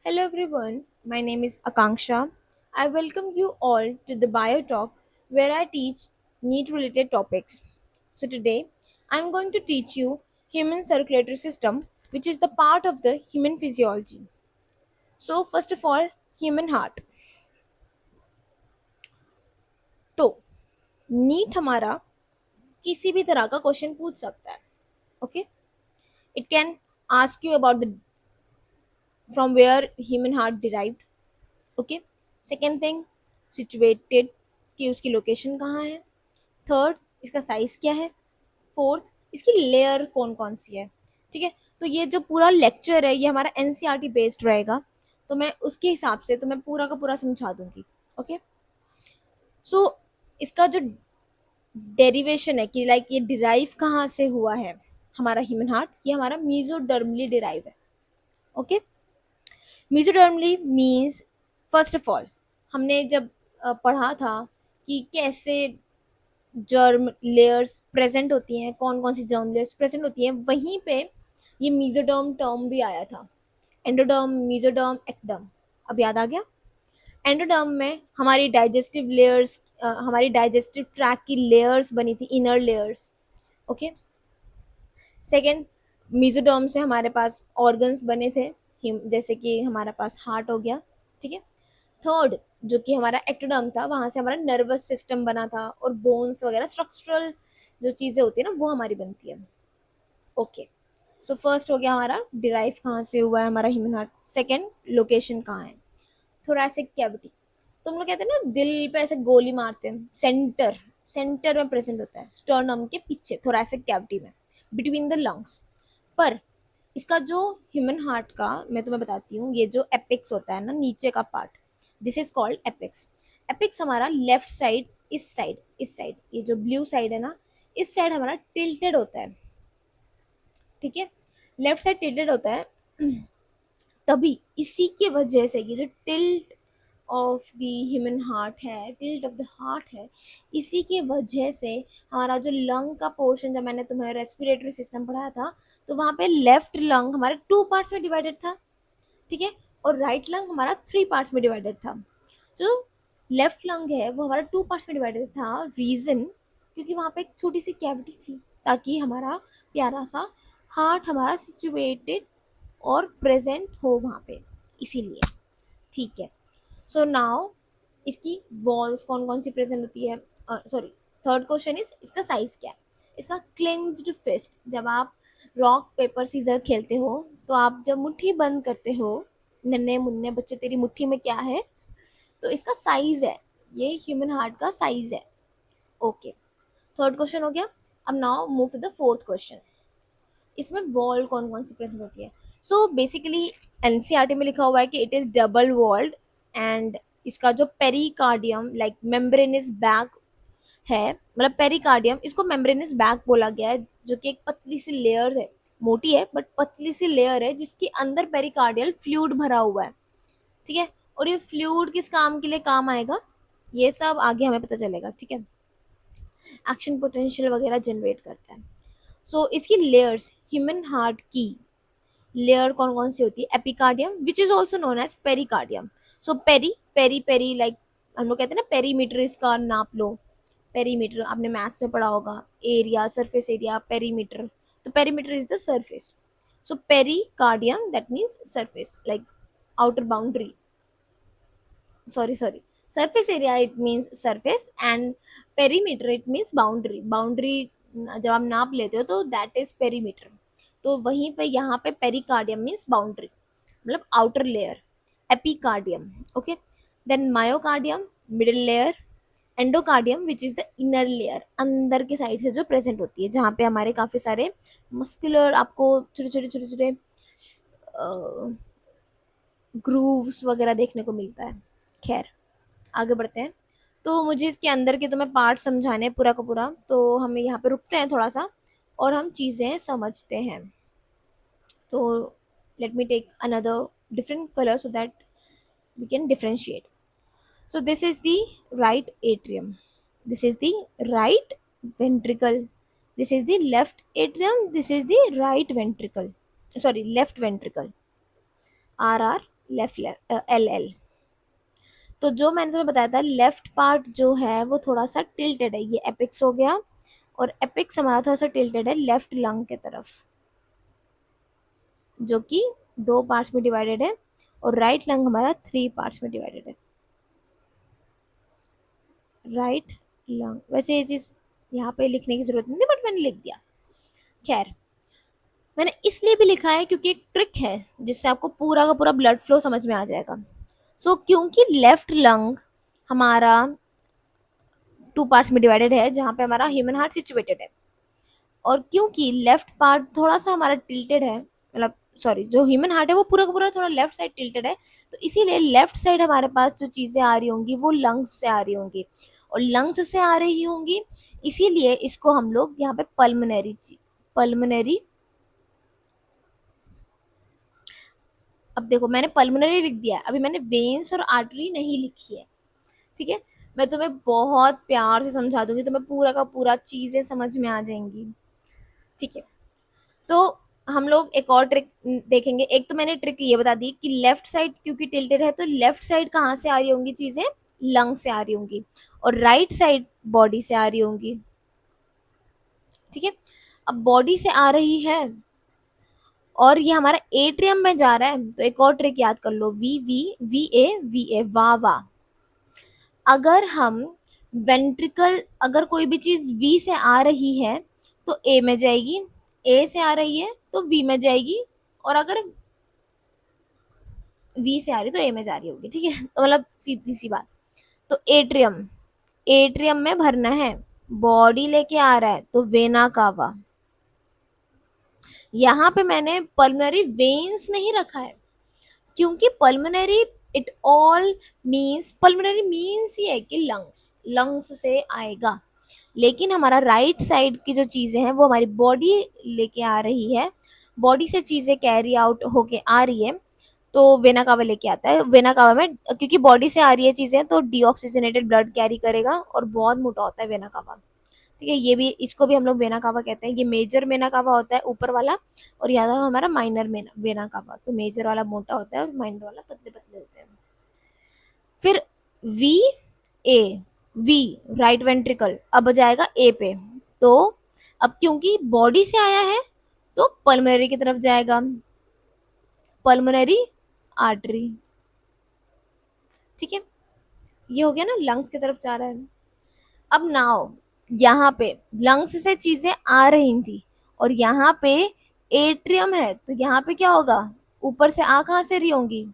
Hello everyone, my name is Akanksha. I welcome you all to the Bio Talk where I teach NEET related topics. So today I'm going to teach you human circulatory system which is the part of the human physiology. So first of all, human heart. तो NEET हमारा किसी भी तरह का question पूछ सकता है. Okay, it can ask you about the from where human heart derived. Okay, second thing situated कि उसकी लोकेशन कहाँ है. थर्ड, इसका साइज क्या है. फोर्थ, इसकी लेयर कौन कौन सी है. ठीक है, तो ये जो पूरा लेक्चर है ये हमारा एनसीईआरटी बेस्ड रहेगा, तो मैं उसके हिसाब से तो मैं पूरा का पूरा समझा दूंगी. ओके, सो इसका जो डेरिवेशन है कि लाइक ये डिराइव कहाँ से हुआ है हमारा ह्यूमन हार्ट, ये हमारा मीजोडर्मली डिराइव है. Okay, mesodermally means first of all हमने जब पढ़ा था कि कैसे जर्म लेयर्स प्रेजेंट होती हैं, कौन कौन सी जर्म लेयर्स प्रेजेंट होती हैं, वहीं पे ये मीजोडर्म टर्म भी आया था. Endoderm, mesoderm, ectoderm. अब याद आ गया. एंडोडर्म में हमारी डाइजेस्टिव लेयर्स, हमारी डाइजेस्टिव ट्रैक की लेयर्स बनी थी, inner layers. Okay, second, mesoderm से हमारे पास ऑर्गन्स बने थे, जैसे कि हमारे पास हार्ट हो गया. ठीक है. थर्ड, जो कि हमारा एक्टोडर्म था, वहाँ से हमारा नर्वस सिस्टम बना था और बोन्स वगैरह स्ट्रक्चरल जो चीज़ें होती है ना वो हमारी बनती है. ओके, सो फर्स्ट हो गया हमारा डिराइव कहाँ से हुआ है हमारा ह्यूमन हार्ट. सेकेंड, लोकेशन कहाँ है. Thoracic cavity. तुम लोग कहते हैं ना दिल पे ऐसे गोली मारते हैं, सेंटर सेंटर में प्रेजेंट होता है, स्टर्नम के पीछे थोरैसिक कैविटी में, बिटवीन द लंग्स. पर इसका जो ह्यूमन हार्ट का मैं तुम्हें बताती हूँ, ये जो एपिक्स होता है ना नीचे का part, this is called apex. Apex हमारा लेफ्ट साइड, इस साइड ये जो ब्लू साइड है ना, इस साइड हमारा टिल्टेड होता है. ठीक है, लेफ्ट साइड टिल्टेड होता है. तभी इसी की वजह से ये जो tilt of the human heart है, टिल्ट ऑफ द हार्ट है, इसी की वजह से हमारा जो लंग का पोर्शन, जब मैंने तुम्हें रेस्पिरेटरी सिस्टम पढ़ाया था, तो वहाँ पे लेफ्ट लंग हमारे 2 पार्ट्स में डिवाइडेड था. ठीक है, और राइट लंग हमारा 3 पार्ट्स में डिवाइडेड था. जो लेफ्ट लंग है वो हमारा 2 पार्ट्स में डिवाइडेड था. रीज़न, क्योंकि वहाँ पे एक छोटी सी कैविटी थी ताकि हमारा प्यारा सा हार्ट हमारा सिचुएटेड और प्रेजेंट हो वहाँ पे, इसीलिए. ठीक है, सो नाउ इसकी वॉल्स कौन कौन सी प्रेजेंट होती है. सॉरी, थर्ड क्वेश्चन इज इसका साइज क्या है. इसका क्लेंज्ड फिस्ट, जब आप रॉक पेपर सीजर खेलते हो तो आप जब मुट्ठी बंद करते हो, नन्हे मुन्ने बच्चे तेरी मुट्ठी में क्या है, तो इसका साइज है, ये ह्यूमन हार्ट का साइज है. ओके, थर्ड क्वेश्चन हो गया. अब now move to the fourth question. इसमें वॉल कौन कौन सी प्रेजेंट होती है. सो बेसिकली एनसीईआरटी में लिखा हुआ है कि it is double walled, and इसका जो पेरिकार्डियम लाइक मेम्ब्रेनस बैग है, मतलब पेरिकार्डियम इसको मेम्ब्रेनस बैग बोला गया है, जो कि एक पतली सी लेयर है, मोटी है बट पतली सी लेयर है, जिसके अंदर पेरिकार्डियल फ्लूइड भरा हुआ है. ठीक है, और ये फ्लूइड किस काम के लिए काम आएगा, ये सब आगे हमें पता चलेगा. ठीक है, एक्शन पोटेंशियल वगैरह जनरेट करता है. सो इसकी लेयर्स, ह्यूमन हार्ट की लेयर कौन कौन सी होती है. Epicardium which is also known as pericardium. So peri peri peri like हम लोग कहते हैं ना पेरीमीटर, इसका नाप लो. पेरीमीटर आपने मैथ्स में पढ़ा होगा, एरिया, सरफेस एरिया, पेरीमीटर. तो perimeter is the surface. So pericardium that means surface, like outer boundary. Sorry, surface area it means surface, and perimeter it means boundary. Boundary जब आप नाप लेते हो तो दैट इज पेरीमीटर. तो वहीं पे यहाँ पे पेरिकार्डियम मीन्स बाउंड्री, मतलब outer layer. Epicardium. Okay, then myocardium middle layer. Endocardium which is the inner layer, अंदर के साइड से जो प्रेजेंट होती है, जहाँ पे हमारे काफ़ी सारे मस्कुलर आपको छोटे छोटे छोटे छोटे ग्रूव्स वगैरह देखने को मिलता है. खैर, आगे बढ़ते हैं. तो मुझे इसके अंदर के तुम्हें पार्ट समझाने हैं पूरा का पूरा, तो हम यहाँ पे रुकते हैं थोड़ा सा और हम चीज़ें समझते हैं. तो let me take another different colour so that we can differentiate. So this is the right atrium, this is the right ventricle, this is the left atrium, this is the right ventricle, sorry left ventricle. RR, left L L. तो जो मैंने तुम्हें बताया था, left part जो है वो थोड़ा सा टिल्टेड है, ये एपिक्स हो गया, और एपिक्स हमारा थोड़ा सा टिल्टेड है लेफ्ट लंग के तरफ, जो कि 2 पार्ट्स में डिवाइडेड है, और राइट लंग हमारा 3 पार्ट्स में डिवाइडेड है। राइट लंग, वैसे ये चीज यहाँ पे लिखने की जरूरत नहीं थी, बट मैंने लिख दिया। खैर, मैंने इसलिए भी लिखा है क्योंकि एक ट्रिक है जिससे आपको पूरा का पूरा ब्लड फ्लो समझ में आ जाएगा। क्योंकि लेफ्ट लंग हमारा 2 पार्ट्स में डिवाइडेड है, जहाँ पे हमारा ह्यूमन हार्ट सिचुएटेड है, और क्योंकि लेफ्ट पार्ट थोड़ा सा हमारा टिल्टेड है, मतलब सॉरी, जो ह्यूमन हार्ट है वो पूरा का पूरा थोड़ा लेफ्ट साइड टिल्टेड है, तो इसीलिए लेफ्ट साइड हमारे पास जो चीज़ें आ रही होंगी वो लंग्स से आ रही होंगी, और लंग्स से आ रही होंगी, इसीलिए इसको हम लोग यहाँ पे पल्मोनरी, अब देखो मैंने पल्मोनरी लिख दिया है, अभी मैंने वेन्स और आर्टरी नहीं लिखी है, ठीक है। मैं तुम्हें बहुत प्यार से समझा दूंगी, तुम्हें पूरा का पूरा चीजें समझ में आ जाएंगी, ठीक है। तो हम लोग एक और ट्रिक देखेंगे। एक तो मैंने ट्रिक ये बता दी कि लेफ्ट साइड क्योंकि टिल्टेड है, तो लेफ्ट साइड कहाँ से आ रही होंगी चीजें, लंग से आ रही होंगी, और राइट साइड बॉडी से आ रही होंगी, ठीक है। अब बॉडी से आ रही है और ये हमारा एट्रियम में जा रहा है, तो एक और ट्रिक याद कर लो, वी वी वी ए वाह वाह। अगर हम वेंट्रिकल, अगर कोई भी चीज वी से आ रही है तो ए में जाएगी, ए से आ रही है तो वी में जाएगी, और अगर वी से आ रही तो ए में जा रही होगी, ठीक है। तो मतलब सीधी सी बात। तो एट्रियम, एट्रियम में भरना है, बॉडी लेके आ रहा है तो वेना कावा। यहाँ पे मैंने पल्मोनरी वेन्स नहीं रखा है, क्योंकि pulmonary it all means, pulmonary means he है कि लंग्स, लंग्स से आएगा, लेकिन हमारा राइट साइड की जो चीजें हैं वो हमारी बॉडी लेके आ रही है, बॉडी से चीजें कैरी आउट होके आ रही है, तो वेना कावा लेके आता है। वेना कावा में क्योंकि बॉडी से आ रही है चीजें, तो डीऑक्सीजनेटेड ब्लड कैरी करेगा, और बहुत मोटा होता है वेना कावा, ठीक है। ये भी, इसको भी हम लोग वेना कावा कहते हैं। ये मेजर वेना कावा होता है ऊपर वाला, और यहाँ हमारा माइनर वेना कावा। तो मेजर वाला मोटा होता है और माइनर वाला पतले पतले होते हैं। फिर we a, we right ventricle अब जाएगा ए पे, तो अब क्योंकि बॉडी से आया है तो पल्मोनरी की तरफ जाएगा, पल्मोनरी आर्टरी, ठीक है। ये हो गया ना, लंग्स की तरफ जा रहा है। अब नाउ यहाँ पे लंग्स से चीजें आ रही थी, और यहाँ पे एट्रियम है, तो यहाँ पे क्या होगा, ऊपर से आ कहाँ से रही होंगी,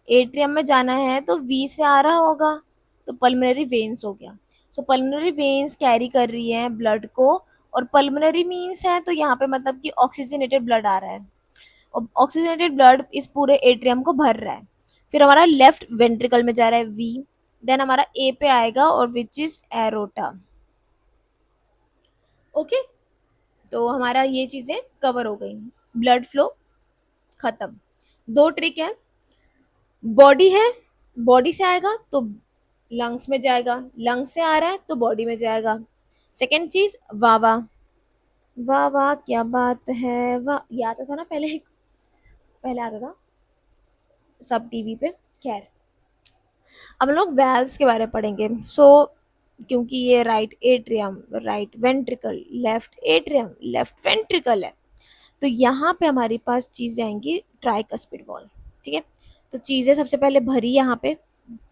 एट्रियम में जाना है तो वी से आ रहा होगा, तो पल्मोनरी वेन्स हो गया। सो पल्मोनरी वेन्स कैरी कर रही है ब्लड को, और पल्मोनरी मीन्स है तो यहाँ पे मतलब कि ऑक्सीजनेटेड ब्लड आ रहा है, और ऑक्सीजनेटेड ब्लड इस पूरे एट्रियम को भर रहा है। फिर हमारा लेफ्ट वेंट्रिकल में जा रहा है वी, देन हमारा ए पे आएगा और विच इज एरोटा, ओके। तो हमारा ये चीजें कवर हो गई, ब्लड फ्लो खत्म। 2 ट्रिक है, बॉडी है, बॉडी से आएगा तो लंग्स में जाएगा, लंग्स से आ रहा है तो बॉडी में जाएगा। सेकेंड चीज वावा, वाह वाह क्या बात है, वाह ये आता था ना पहले, पहले आता था सब टीवी पे। खैर, अब हम लोग वेल्व्स के बारे में पढ़ेंगे। क्योंकि ये right atrium, right ventricle, left atrium, left ventricle है, तो यहाँ पे हमारे पास चीजें आएंगी ट्राइकस्पिड वॉल, ठीक है। तो चीजें सबसे पहले भरी यहाँ पे,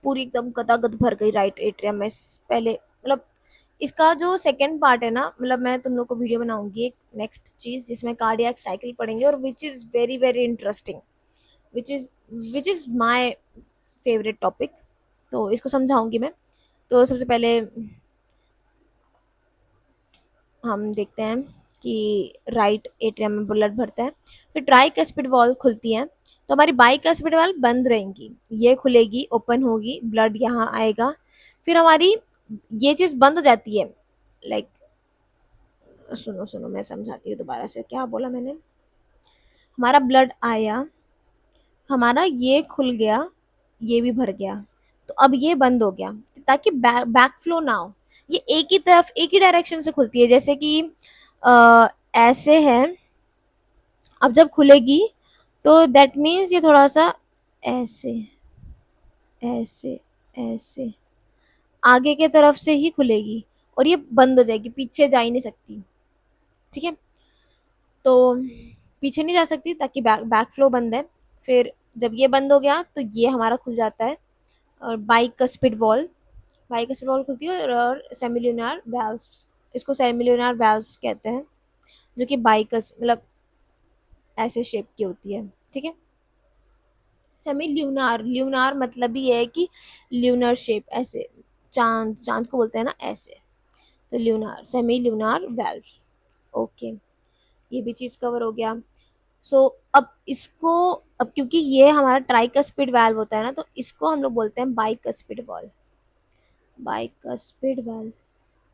पूरी एकदम गदागद भर गई राइट एट्रियम में। पहले मतलब इसका जो सेकेंड पार्ट है ना, मतलब मैं तुम लोग को वीडियो बनाऊंगी एक नेक्स्ट चीज जिसमें कार्डियक साइकिल पढ़ेंगे, और which is very very interesting, which is my favourite topic, तो इसको समझाऊंगी मैं। तो सबसे पहले हम देखते हैं कि राइट एट्रियम में ब्लड भरता है, फिर ट्राइकस्पिड वॉल खुलती है, तो हमारी बाइकस्पिड वॉल बंद रहेंगी, ये खुलेगी, ओपन होगी, ब्लड यहाँ आएगा, फिर हमारी ये चीज बंद हो जाती है। लाइक सुनो सुनो, मैं समझाती हूँ दोबारा से, क्या बोला मैंने, हमारा ब्लड आया, हमारा ये खुल गया, ये भी भर गया, तो अब ये बंद हो गया ताकि बैक फ्लो ना हो। ये एक ही तरफ, एक ही डायरेक्शन से खुलती है, जैसे कि ऐसे है, अब जब खुलेगी तो दैट मीन्स ये थोड़ा सा ऐसे ऐसे ऐसे आगे के तरफ से ही खुलेगी और ये बंद हो जाएगी, पीछे जा ही नहीं सकती। ठीक है, तो पीछे नहीं जा सकती ताकि बैक फ्लो बंद है। फिर जब ये बंद हो गया तो ये हमारा खुल जाता है, और बाइक स्पिड वॉल खुलती है, और सेमिल्यूनार वैल्व्स, इसको सेमिल्यूनार वैल्व्स कहते हैं, जो कि बाइकस मतलब ऐसे शेप की होती है। ठीक है, सेमी ल्यूनार, ल्यूनार मतलब ही है कि ल्यूनर शेप, ऐसे चांद, चांद को बोलते हैं ना ऐसे, तो ल्यूनार, सेमी ल्यूनार वेल्व। ओके, ये भी चीज़ कवर हो गया। सो अब इसको, अब क्योंकि ये हमारा ट्राइकस्पिड वाल्व होता है ना, तो इसको हम लोग बोलते हैं बाइकस्पिड वाल्व, बाइकस्पिड वाल्व।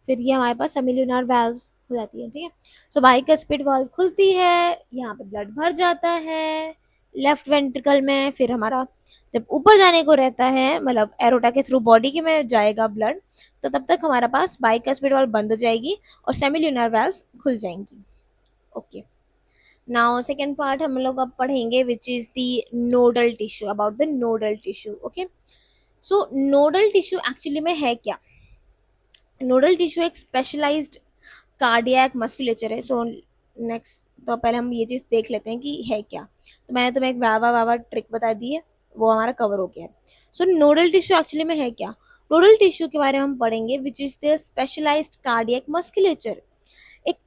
फिर ये हमारे पास सेमिल्यूनार वाल्व हो जाती है। ठीक है, सो बाइकस्पिड वाल्व खुलती है, यहाँ पे ब्लड भर जाता है लेफ्ट वेंट्रिकल में। फिर हमारा जब ऊपर जाने को रहता है, मतलब एरोटा के थ्रू बॉडी के में जाएगा ब्लड, तो तब तक हमारा पास बाइकस्पिड वाल्व बंद हो जाएगी और सेमिल्यूनार वाल्व्स खुल जाएंगी। ओके, नाउ सेकेंड पार्ट हम लोग अब पढ़ेंगे, which is the nodal tissue, about the nodal tissue. Okay, so nodal tissue actually में है क्या? नोडल टिश्यू एक स्पेशलाइज्ड कार्डियक मस्कुलेचर है। सो नेक्स्ट, तो पहले हम ये चीज़ देख लेते हैं कि है क्या। तो मैंने तुम्हें एक वावा वावा ट्रिक बता दी है, वो हमारा कवर हो गया है। सो नोडल टिश्यू एक्चुअली में है क्या? नोडल टिश्यू के बारे में हम पढ़ेंगे, which is the specialised cardiac musculature. एक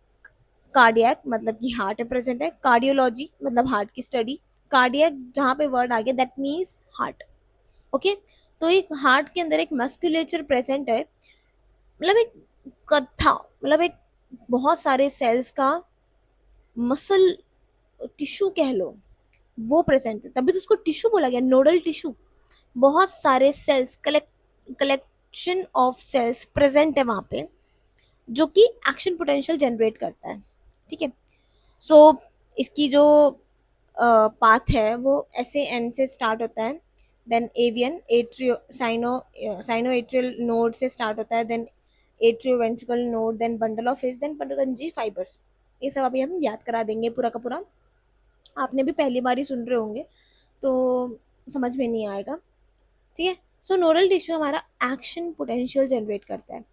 कार्डियक मतलब कि हार्ट में प्रेजेंट है, कार्डियोलॉजी मतलब हार्ट की स्टडी, कार्डियक जहाँ पे वर्ड आ गया दैट मीन्स हार्ट। ओके, तो एक हार्ट के अंदर एक मस्कुलेचर प्रेजेंट है, मतलब एक कथा, मतलब एक बहुत सारे सेल्स का मसल टिश्यू कह लो, वो प्रेजेंट है, तभी तो उसको टिश्यू बोला गया, नोडल टिश्यू। बहुत सारे cells, collection of cells present है वहाँ पे, जो कि एक्शन पोटेंशियल जनरेट करता है। ठीक है, सो इसकी जो पाथ है वो ऐसे एन से स्टार्ट होता है, then avian atrio sino atrial node से स्टार्ट होता है, then atrio ventricle node, then bundle of His, then Purkinje fibres. ये सब अभी हम याद करा देंगे पूरा का पूरा, आपने भी पहली बार ही सुन रहे होंगे तो समझ में नहीं आएगा। ठीक है, सो नोडल टिश्यू हमारा एक्शन पोटेंशियल जनरेट करता है।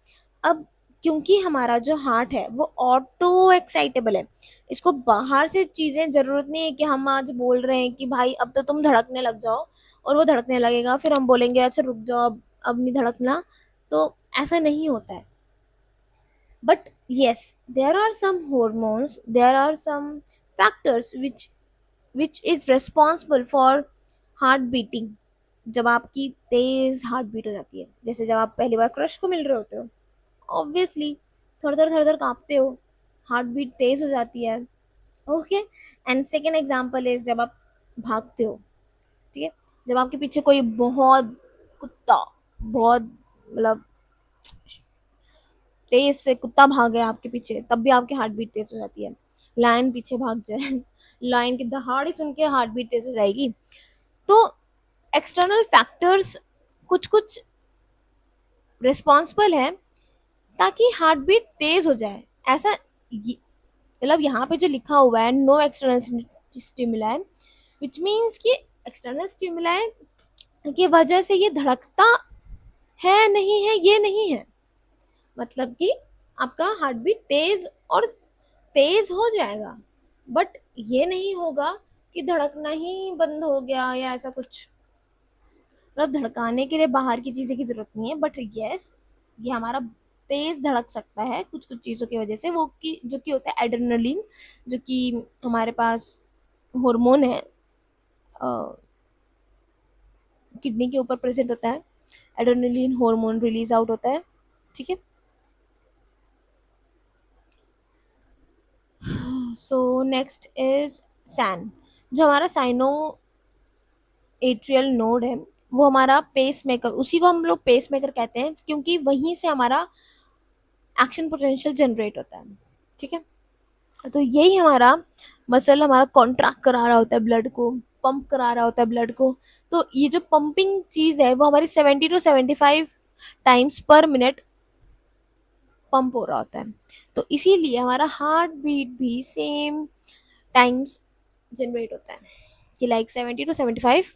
अब क्योंकि हमारा जो हार्ट है वो ऑटो एक्साइटेबल है, इसको बाहर से चीज़ें ज़रूरत नहीं है कि हम आज बोल रहे हैं कि भाई अब तो तुम धड़कने लग जाओ, और वो धड़कने लगेगा, फिर हम बोलेंगे अच्छा रुक जाओ, अब नहीं धड़कना, तो ऐसा नहीं होता है। But yes, there are some hormones, there are some factors which is responsible for heart beating। जब आपकी तेज हार्ट बीट हो जाती है, जैसे जब आप पहली बार क्रश को मिल रहे होते हो, ऑब्वियसली थर थर कांपते हो, हार्ट बीट तेज हो जाती है। Okay, and second example is जब आप भागते हो। ठीक है, जब आपके पीछे कोई बहुत कुत्ता, बहुत मतलब तेज से कुत्ता भाग गया आपके पीछे, तब भी आपकी हार्ट बीट तेज हो जाती है। लायन पीछे भाग जाए लायन की दहाड़ी सुन के हार्ट बीट तेज हो जाएगी। तो एक्सटर्नल फैक्टर्स कुछ कुछ रिस्पॉन्सिबल है ताकि हार्ट बीट तेज हो जाए। ऐसा मतलब यहाँ पे जो लिखा हुआ है no external stimuli, which means कि एक्सटर्नल स्टिमुलाई की वजह से ये धड़कता है नहीं है, ये नहीं है, मतलब कि आपका हार्ट बीट तेज और तेज हो जाएगा, बट ये नहीं होगा कि धड़कना ही बंद हो गया या ऐसा कुछ। मतलब धड़काने के लिए बाहर की चीज़ें की ज़रूरत नहीं है, बट यस ये हमारा तेज धड़क सकता है कुछ कुछ चीज़ों की वजह से, वो कि जो कि होता है एड्रेनलिन, जो कि हमारे पास हार्मोन है, किडनी के ऊपर प्रेजेंट होता है, एड्रेनलिन हार्मोन रिलीज आउट होता है। ठीक है, सो नेक्स्ट इज सैन, जो हमारा साइनो एट्रियल नोड है, वो हमारा पेस मेकर, उसी को हम लोग पेस मेकर कहते हैं क्योंकि वहीं से हमारा एक्शन पोटेंशियल जनरेट होता है। ठीक है, तो यही हमारा मसल हमारा कॉन्ट्रैक्ट करा रहा होता है ब्लड को, पंप करा रहा होता है ब्लड को। तो ये जो पंपिंग चीज़ है वो हमारी 70 to 75 times per minute pump हो रहा होता है, तो इसीलिए हमारा हार्ट बीट भी सेम टाइम्स जनरेट होता है कि like 70 to 75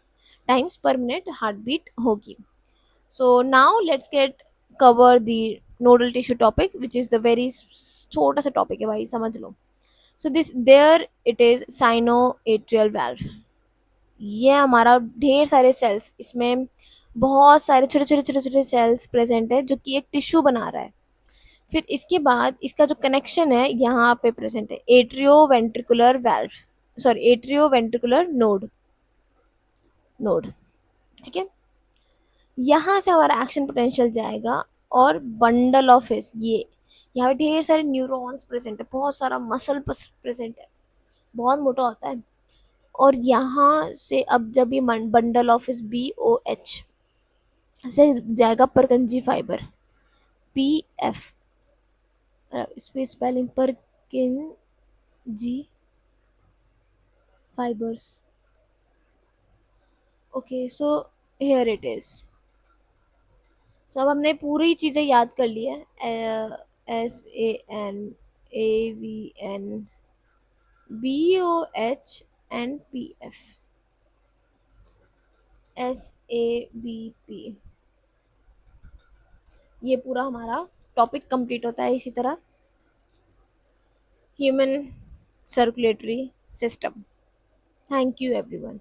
times per minute heart beat होगी. So now let's get cover the nodal tissue topic which is the very छोटा सा टॉपिक है भाई, समझ लो. So this there it is sino atrial valve. ये हमारा ढेर सारे सेल्स, इसमें बहुत सारे छोटे छोटे छोटे छोटे सेल्स प्रेजेंट है जो कि एक टिश्यू बना रहा है. फिर इसके बाद इसका जो कनेक्शन है यहाँ पे प्रेजेंट है atrio ventricular valve, sorry atrio ventricular node. Node, ठीक है. यहाँ से हमारा एक्शन पोटेंशियल जाएगा और बंडल ऑफ हिस, ये यहाँ पे ढेर सारे न्यूरॉन्स प्रेजेंट है, बहुत सारा मसल प्रेजेंट है, बहुत मोटा होता है. और यहाँ से अब जब ये बंडल ऑफ हिस BOH से जाएगा परकंजी फाइबर PF, इसमें spelling Purkinje fibers. Okay so here it is. सो अब हमने पूरी चीज़ें याद कर ली है. SANAVN BOH and PF SABP. ये पूरा हमारा टॉपिक कंप्लीट होता है इसी तरह. Human circulatory system. Thank you everyone.